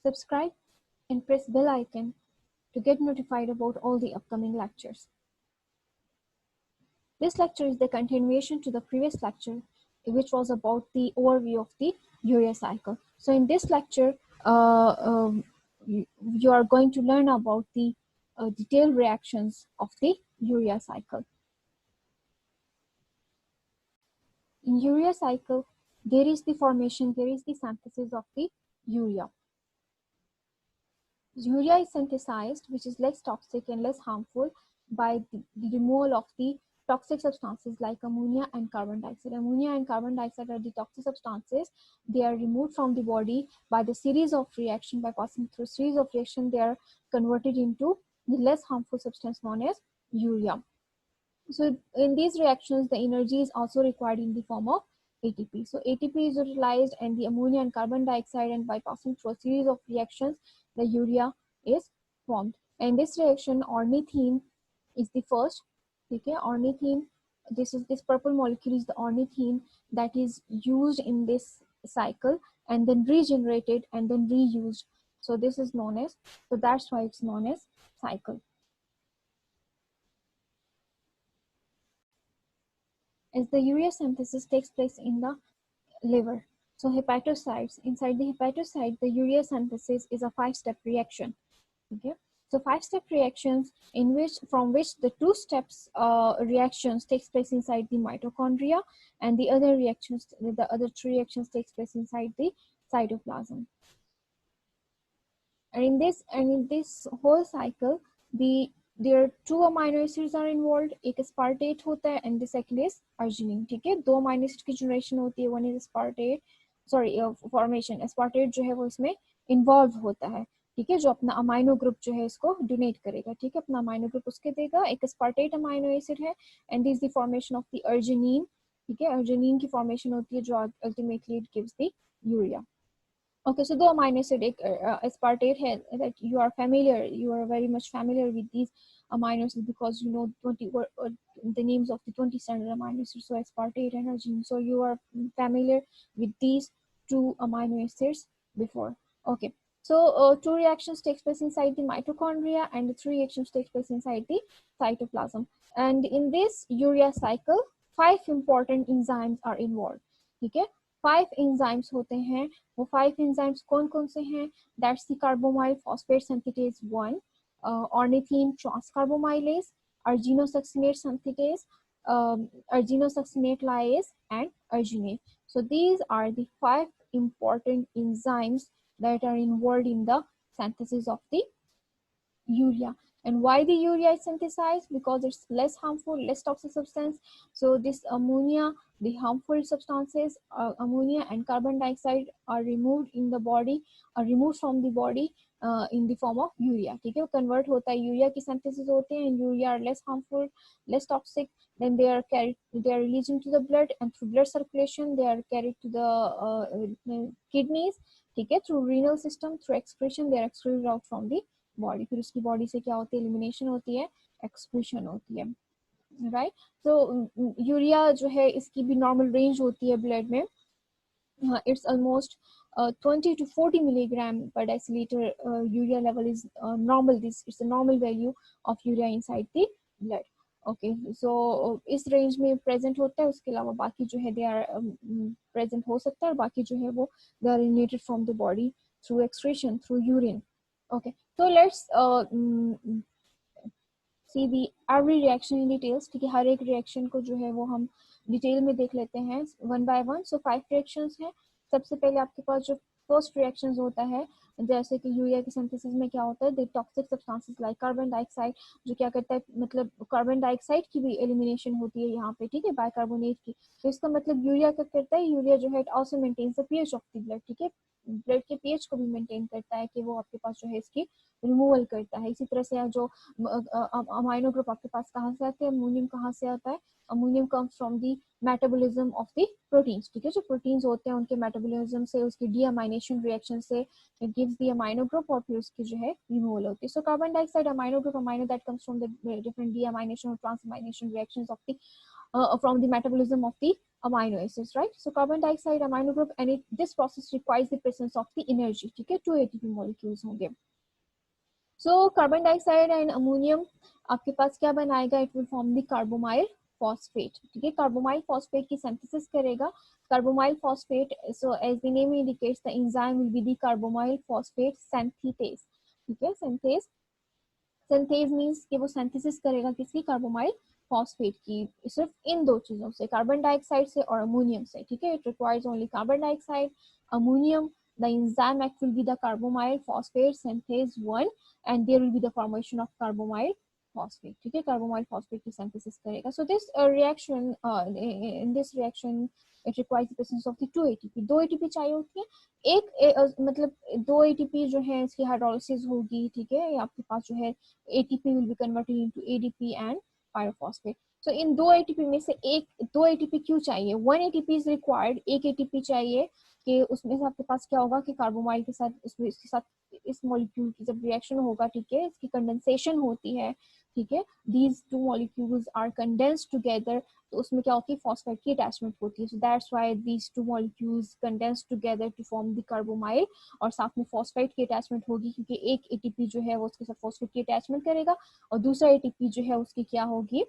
Subscribe and press bell icon to get notified about all the upcoming lectures. This lecture is the continuation to the previous lecture, which was about the overview of the urea cycle. So in this lecture, you are going to learn about the detailed reactions of the urea cycle. In urea cycle, there is the formation, there is the synthesis of the urea. Urea is synthesized, which is less toxic and less harmful by the removal of the toxic substances like ammonia and carbon dioxide. Ammonia and carbon dioxide are the toxic substances. They are removed from the body by the series of reaction. By passing through series of reaction, they are converted into the less harmful substance known as urea. So in these reactions, the energy is also required in the form of ATP. So ATP is utilized and the ammonia and carbon dioxide, and by passing through a series of reactions, the urea is formed. And in this reaction, ornithine is the first. Okay, ornithine, this purple molecule is the ornithine that is used in this cycle and then regenerated and then reused. So this is known as, so that's why it's known as cycle. As the urea synthesis takes place in the liver, so hepatocytes, inside the hepatocyte, the urea synthesis is a 5-step reaction. Okay, so 5-step reactions from which the 2 steps reactions takes place inside the mitochondria, and the other 3 reactions takes place inside the cytoplasm. And in this whole cycle, there are 2 amino acids are involved. एक aspartate होता है and the second is arginine. ठीक है, 2 amino acid की generation होती है. One is aspartate, formation. aspartate जो है वो इसमें involved होता है. ठीक है, जो अपना अमाइनो ग्रुप जो है इसको डोनेट करेगा. ठीक है, अपना अमाइनो ग्रुप उसके देगा. एक aspartate अमाइनो एसिड है and this is the formation of the arginine. ठीक है, arginine की formation होती है जो ultimately it gives the urea. Okay, so the amino acid aspartate है that you are very much familiar with these amino acids because you know the names of the 20 standard amino acids, so aspartate and arginine. So you are familiar with these 2 amino acids before. Okay, so 2 reactions takes place inside the mitochondria and the 3 reactions takes place inside the cytoplasm. And in this urea cycle, 5 important enzymes are involved. ठीक है, 5 enzymes होते हैं. वो 5 enzymes कौन कौन से हैं? That's the carbamyl phosphate synthetase 1, ornithine transcarbamylase, arginosuccinate synthetase, arginosuccinate lyase, and arginase. So these are the 5 important enzymes that are involved in the synthesis of the urea. And why the urea is synthesized? Because it's less harmful, less toxic substance. So this ammonia, the harmful substances, ammonia and carbon dioxide are removed in the body, are removed from the body in the form of urea. ठीक है, वो convert होता है, urea की synthesis होते हैं, and urea are less harmful, less toxic. Then they are released into the blood, and through blood circulation they are carried to the kidneys. ठीक है, through renal system, through excretion they are excreted out from the body. फिर उसकी body से क्या होती है? Elimination होती है, एक्सक्रीशन होती है. राइट, तो यूरिया जो है इसकी भी नॉर्मल रेंज होती है ब्लड में. It's almost 20 to 40 milligram per deciliter. Urea level is normal. It's a normal value of urea inside the blood. Okay, so इस रेंज में प्रेजेंट होता है. उसके अलावा बाकी जो है दे आर प्रेजेंट हो सकता है, और बाकी जो है वो they are eliminated from the body through excretion, through urine. Okay, so let's see the every reaction in details. ठीक है, हर एक रिएक्शन को जो है वो हम डिटेल में देख लेते हैं one by one. So 5 reactions हैं. सबसे पहले आपके पास जो फर्स्ट रिएक्शंस होता है, जैसे कि यूरिया की सिंथेसिस में क्या होता है, the toxic substances like carbon dioxide, जो क्या करता है, मतलब कार्बन डाइऑक्साइड की भी एलिमिनेशन होती है यहाँ पे. ठीक है, बाइकार्बोनेट की. तो इसका मतलब यूरिया क्या करता है, यूरिया जो है it also maintains the pH of the blood. ठीक है, ब्लड के पीएच को भी मेंटेन करता है कि वो आपके पास जो है इसकी रिमूवल करता है. इसी तरह से जो अमाइनो ग्रुप आपके पास कहाँ से आते हैं, अमोनियम कहाँ से आता है, ammonium comes from the metabolism of the proteins. ठीक है, जो प्रोटीन्स होते हैं उनके मेटाबॉलिज्म से, उसकी डीअमाइनेशन रिएक्शन से it gives the amino group, और फिर उसकी जो है रिमूवल होती है. So carbon dioxide amino group, amino that comes from the different deamination और transamination reactions of the from the metabolism of the amino acids, right? So carbon dioxide amino group, and this process requires the presence of the energy, ठीक है, 2 ATP molecules होंगे. So carbon dioxide and ammonium आपके पास क्या बनाएगा, it will form the carbamyl phosphate, ठीक है, carbamyl phosphate की synthesis करेगा. Carbamyl phosphate, so as the name indicates, the enzyme will be the carbamyl phosphate synthetase, ठीक है, synthase means कि वो synthesis करेगा किसकी, कार्बोमाइल फॉस्फेट की, सिर्फ इन दो चीजों से, कार्बन डाइऑक्साइड से और अमोनियम से, ठीक है. It requires only carbon dioxide, ammonium. The enzyme act will be the carbamyl phosphate synthase 1 and there will be the formation of carbamyl phosphate, ठीक है, carbamyl phosphate की synthesis करेगा. So this reaction, in this reaction it requires the presence of the 2 ATP. 2 ATP चाहिए होती है. मतलब 2 ATP जो है इसकी हाइड्रोलिसिस होगी, ठीक है, आपके पास जो है ATP will be converted into ADP and pyrophosphate. So in 2 ATP में से 2 ATP क्यों चाहिए, 1 ATP is required, 1 ATP चाहिए कि उसमें से आपके पास क्या होगा कि कार्बोमाइल के साथ इसके साथ इस मॉलिक्यूल की जब रिएक्शन होगा, ठीक है, इसकी कंडेंसेशन होती है, ठीक है, these two molecules are condensed together, तो उसमें क्या होती है, फॉस्फेट की अटैचमेंट होती है. So that's why these two molecules condense together to form the carbamyl, और साथ में फॉस्फेट की अटैचमेंट होगी क्योंकि एक एटीपी जो है वो उसके साथ फॉस्फेट की अटैचमेंट करेगा और दूसरा एटीपी जो है उसकी क्या होगी,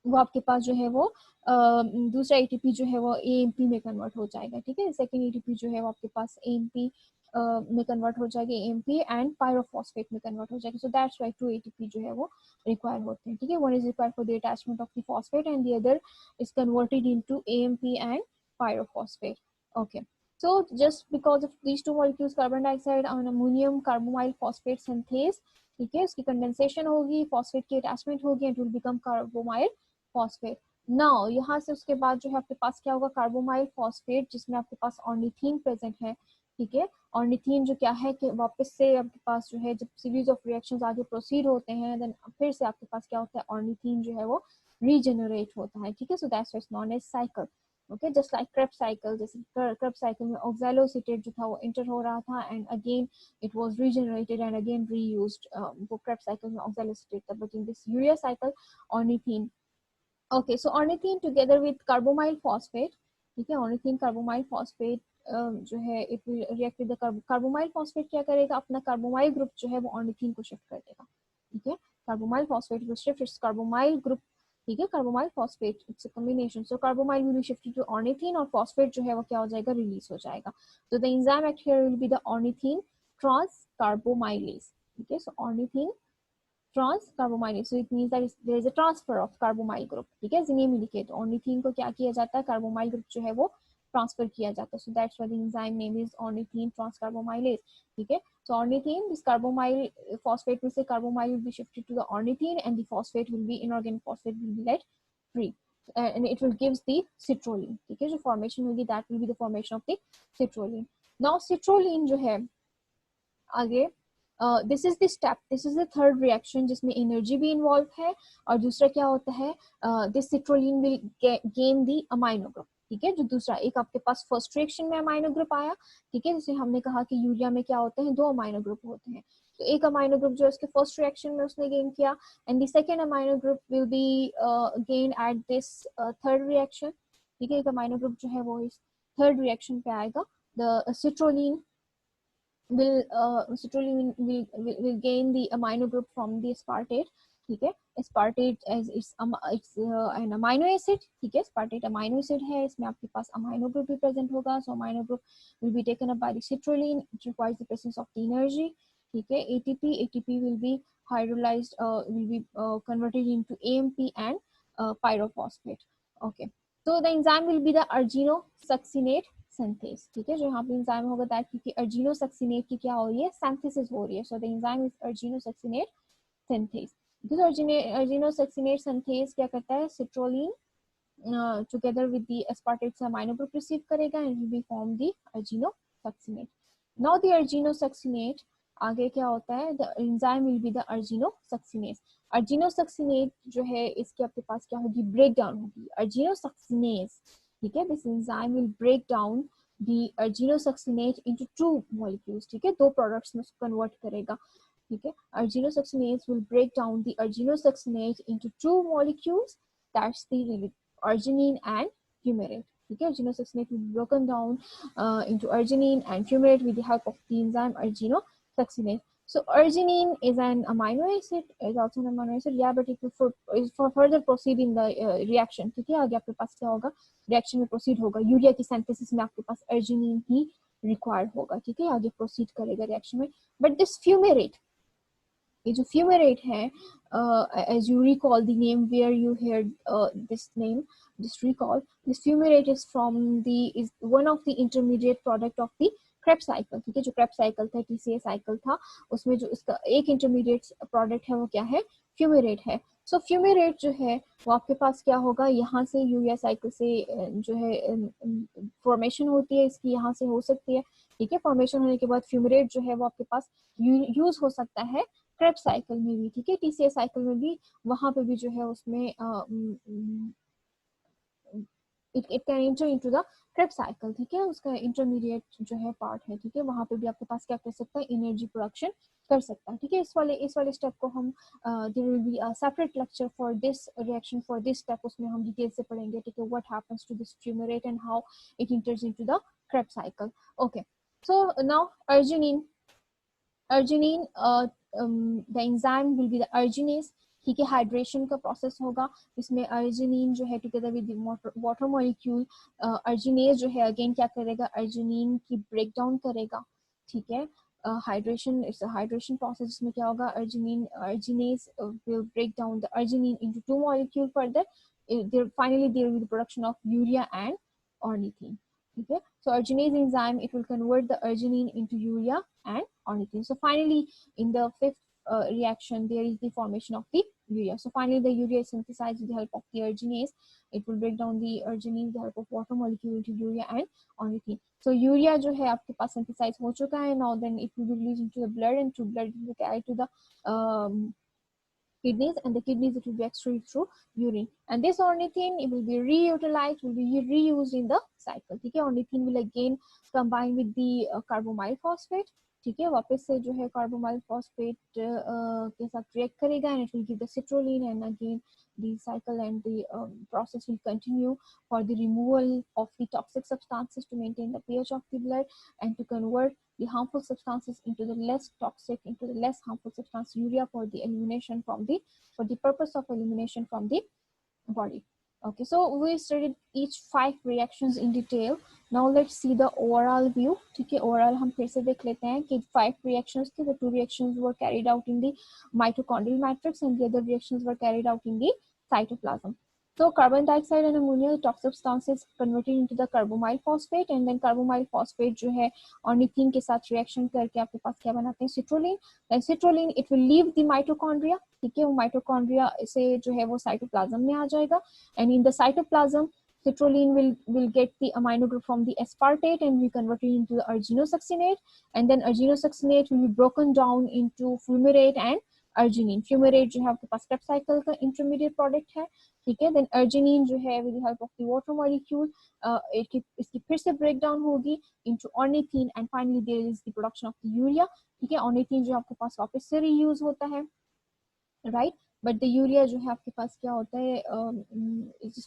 वो आपके पास जो है वो दूसरा एटीपी जो है वो एएमपी में कन्वर्ट हो जाएगा, ठीक है. सेकंड एटीपी जो है वो आपके पास एएमपी में कन्वर्ट हो जाएगी, एएमपी एंड पायरोफॉस्फेट में कन्वर्ट हो जाएगी. सो दैट्स व्हाई 2 एटीपी जो है वो रिक्वायर होते हैं, ठीक है. One is required for the attachment of the phosphate and the other is converted into AMP and pyrophosphate. Okay, so just because of these two molecules, carbon dioxide and ammonium carbamyl phosphate synthase, ठीक है, इसकी condensation होगी, phosphate की attachment होगी and will become carbamoyl phosphate. Now यहाँ से उसके बाद जो है आपके पास क्या होगा, कार्बोमाइल फॉस्फेट जिसमें आपके पास ऑर्निथीन प्रेजेंट है, ठीक है. ऑर्निथीन जो क्या है कि वापस से आपके पास जो है जब सीरीज ऑफ रिएक्शंस आगे प्रोसीड होते हैं देन फिर से आपके पास क्या होता है, ऑर्निथीन जो है वो रीजनरेट होता है, ठीक है. So that's why it's known as cycle. Okay, just like Krebs cycle, जैसे क्रेब्स साइकिल में ऑक्सैलोसिटेट जो था वो इंटर हो रहा था and again it was regenerated and again reused. वो Krebs cycle में oxaloacetate था, but in this urea cycle ornithine. Okay, so ornithine together with carbamyl phosphate, ठीक है, ornithine carbamyl phosphate जो है it will react with the carbamyl phosphate क्या करेगा, अपना carbamyl group जो है वो ornithine को shift कर देगा, ठीक है. carbamyl phosphate will shift its carbamyl group, ठीक है, carbamyl phosphate it's a combination, so carbamyl will be shifted to ornithine और phosphate जो है वो क्या हो जाएगा, रिलीज हो जाएगा. So the enzyme act here will be the ornithine transcarbamylase, ठीक है. So ornithine transcarbamylase, so it means that there is a transfer of carbamyl group, ठीक है. name indicate ornithine को क्या किया जाता है, carbamyl group जो है वो ट्रांसफर किया जाता है. so that's why the enzyme name is ornithine transcarbamylase, ठीक है. so ornithine, this carbamyl phosphate में से carbamyl will be shifted to the ornithine and the phosphate will be, inorganic phosphate will be let free, and it will gives the citrulline, ठीक है. जो formation होगी that will be the formation of the citrulline. now citrulline जो है आगे, this is the step, this is the third reaction जिसमें energy भी involve है और दूसरा क्या होता है, this citrulline will gain the amino group, ठीक है. जो दूसरा एक आपके पास फर्स्ट रिएक्शन में अमाइनो ग्रुप आया, ठीक है, जैसे हमने कहा कि यूरिया में क्या होते हैं, 2 अमाइनो ग्रुप होते हैं, तो एक अमाइनो ग्रुप जो उसके फर्स्ट रिएक्शन में उसने गेन किया and the second amino group will be gain at this third reaction, ठीक है. एक अमाइनो ग्रुप जो है वो इस थर्ड रिएक्शन पे आएगा. The citrulline will gain the amino group from the aspartate, ठीक है. aspartate as it's an amino acid, ठीक है. aspartate amino acid है, इसमें आपके पास amino group भी present होगा, so amino group will be taken up by the citrulline, it requires the presence of the energy, ठीक है. ATP will be hydrolyzed, will be converted into AMP and pyrophosphate. Okay, so the enzyme will be the arginosuccinate synthase, ठीक है. जो यहाँ पे enzyme होगा that क्योंकि अर्जिनोसक्सिनेट की क्या हो रही है, सिंथेसिस हो रही है, so the enzyme is argininosuccinate synthase. This argininosuccinate synthase क्या करता है, citrulline together with the aspartate से अमाइनो ग्रुप रिसीव करेगा and will be form the argininosuccinate. Now the argininosuccinate आगे क्या होता है, the enzyme will be the argininosuccinase. Argininosuccinate जो है इसके आपके पास क्या होगी, ब्रेक डाउन होगी, अर्जिनोसक्सिनेस, ठीक है. This enzyme will break down the arginosuccinate into 2 molecules, ठीक है. 2 प्रोडक्ट्स में उसको कन्वर्ट करेगा, ठीक है. arginosuccinase will break down the arginosuccinate into 2 molecules that's the arginine and fumarate. ठीक है, arginosuccinate will be broken down into arginine and fumarate with the help of the enzyme arginosuccinate. So arginine is an amino acid, is also an amino acid, yeah, but it will for further proceed in the reaction. ठीक है, आगे आपके पास क्या होगा, reaction में proceed होगा, urea की synthesis में आपके पास अर्जिनिन ही रिक्वायर्ड होगा. ठीक है, आगे प्रोसीड करेगा रिएक्शन में. बट दिस फ्यूमेरेट, ये जो फ्यूमेरेट है, as you recall the name where you heard this name, just recall this fumarate is one of the intermediate product of the Krebs cycle. ठीक है, जो Krebs cycle था, TCA cycle था, उसमें जो इसका एक intermediate product है वो क्या है, फ्यूमेरेट है. सो फ्यूमेरेट जो है वो आपके पास क्या होगा, यहाँ से यूरिया साइकिल से जो है फॉर्मेशन होती है इसकी, यहाँ से हो सकती है. ठीक है, फॉर्मेशन होने के बाद फ्यूमेरेट जो है वो आपके पास यूज हो सकता है Krebs साइकिल में भी. ठीक है, TCA साइकिल में भी, वहां पे भी जो है उसमें it can enter into the Krebs cycle. ठीक है, उसका इंटरमीडिएट जो है पार्ट है. ठीक है, वहां पे भी आपके पास क्या कर सकता है, एनर्जी प्रोडक्शन कर सकता है. ठीक है, इस वाले स्टेप को हम there will be a separate lecture for this reaction, for this step, उसमें हम डिटेल से पढ़ेंगे. ठीक है, what happens to this fumarate and how it enters into the Krebs cycle. Okay, so now arginine, the enzyme will be the arginase. ठीक है, hydration का process होगा, इसमें अर्जिनिन जो है टुगेदर विद वाटर मॉलिक्यूल, अर्जिनेज जो है अगेन क्या करेगा, अर्जिनिन की ब्रेक डाउन करेगा. ठीक है, hydration, it's a hydration process, इसमें क्या होगा, arginase will break down the arginine into two molecule further. Finally there will be the production of urea and ornithine. Okay, so arginase enzyme, it will convert the arginine into urea and ornithine. So finally in the fifth reaction there is the formation of the urea. So finally the urea is synthesized with the help of the arginase. It will break down the arginine with the help of water molecule into urea and ornithine. So urea जो है आपके पास synthesize हो चुका है. Now then it will be released into the blood, and through blood it will be carried to the kidneys, and the kidneys it will be excreted through urine, and this ornithine it will be reutilized, will be reused in the cycle. ठीक है, ornithine will again combine with the carbamyl phosphate. ठीक है, वापस से जो है carbamoyl phosphate के साथ रिएक्ट करेगा, and it will give the citrulline, and again the cycle and the process will continue for the removal of the toxic substances to maintain the pH of the blood, and to convert the harmful substances into the less toxic, into the less harmful substance urea for the elimination from the, for the purpose of elimination from the body. Okay, so we studied each 5 reactions in detail. Now let's see the overall view. ठीक है, overall हम फिर से देख लेते हैं कि 5 reactions थे. The 2 reactions were carried out in the mitochondrial matrix, and the other reactions were carried out in the cytoplasm. So carbon dioxide and ammonia, the toxic substances converted into the carbamyl phosphate, and then carbamyl phosphate जो है ornithine के साथ reaction करके आपके पास क्या बनाते हैं, citrulline. Then citrulline it will leave the mitochondria. ठीक है, वो mitochondria से जो है वो cytoplasm में आ जाएगा, and in the cytoplasm citrulline will get the amino group from the aspartate and we convert it into the arginosuccinate, and then arginosuccinate will be broken down into fumarate and arginine. Fumarate जो है आपके पास Krebs cycle का intermediate product है. ठीक है, then arginine जो है with the help of the water molecule इसकी फिर से break down होगी into ornithine, and finally there is the production of the urea. ठीक है, ornithine जो आपके पास वापस से reuse होता है, right, but the urea जो है आपके पास क्या होता है,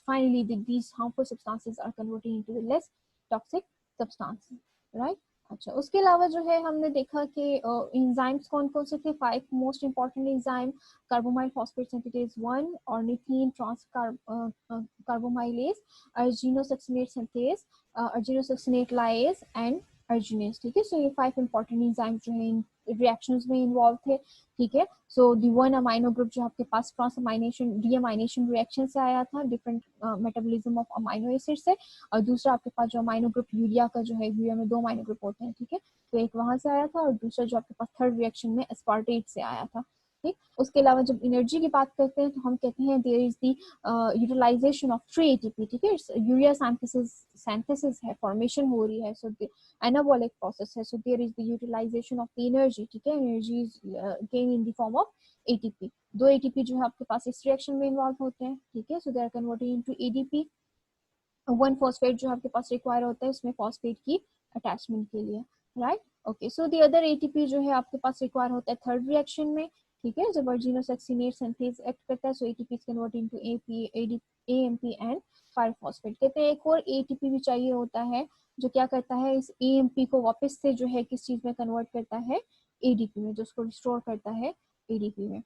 finally these harmful substances are converted into the less toxic substances, right. अच्छा, उसके अलावा जो है हमने देखा कि एंजाइम्स कौन कौन से थे, 5 most important enzyme, carbamoyl phosphate synthetase 1, ornithine transcarbamoylase, argininosuccinate synthase, argininosuccinate lyase and arginase. ठीक है, सो ये 5 इंपॉर्टेंट एंजाइम्स जो है रिएक्शंस में इन्वॉल्व थे. ठीक है, सो दी 1 अमाइनो ग्रुप जो आपके पास ट्रांसअमाइनेशन डीअमाइनेशन रिएक्शन से आया था, different metabolism of amino acid से, और दूसरा आपके पास जो अमाइनो ग्रुप यूरिया का जो है, यूरिया में 2 अमाइनो ग्रुप होते हैं. ठीक है, तो एक वहां से आया था, और दूसरा जो आपके पास थर्ड रिएक्शन में एस्पार्टेट से आया था. ठीक, उसके अलावा जब एनर्जी की बात करते हैं तो हम कहते हैं there is the utilization of 3 ATP. ठीक है, यूरिया सिंथेसिस है, फॉर्मेशन हो रही है, सो एनाबॉलिक प्रोसेस है, so there is the utilization of the energy. ठीक है, energy is gain in the form of ATP. 2 ATP जो है आपके पास इस रिएक्शन में इन्वॉल्व होते हैं. ठीक है, so they are converted into ADP. 1 phosphate जो आपके पास रिक्वायर होता है उसमें फॉस्फेट की अटैचमेंट के लिए, right. Okay, so the other ATP जो है आपके पास रिक्वायर होता है थर्ड रिएक्शन में. ठीक है, जब अर्जिनोसक्सिनेट सिंथेज एक्ट करता है, सो ATP is converted into ADP AMP and pyrophosphate. कहते हैं एक और ATP भी चाहिए होता है जो क्या करता है इस AMP को वापस से जो है किस चीज में कन्वर्ट करता है, ADP में, जो उसको रिस्टोर करता है ADP में।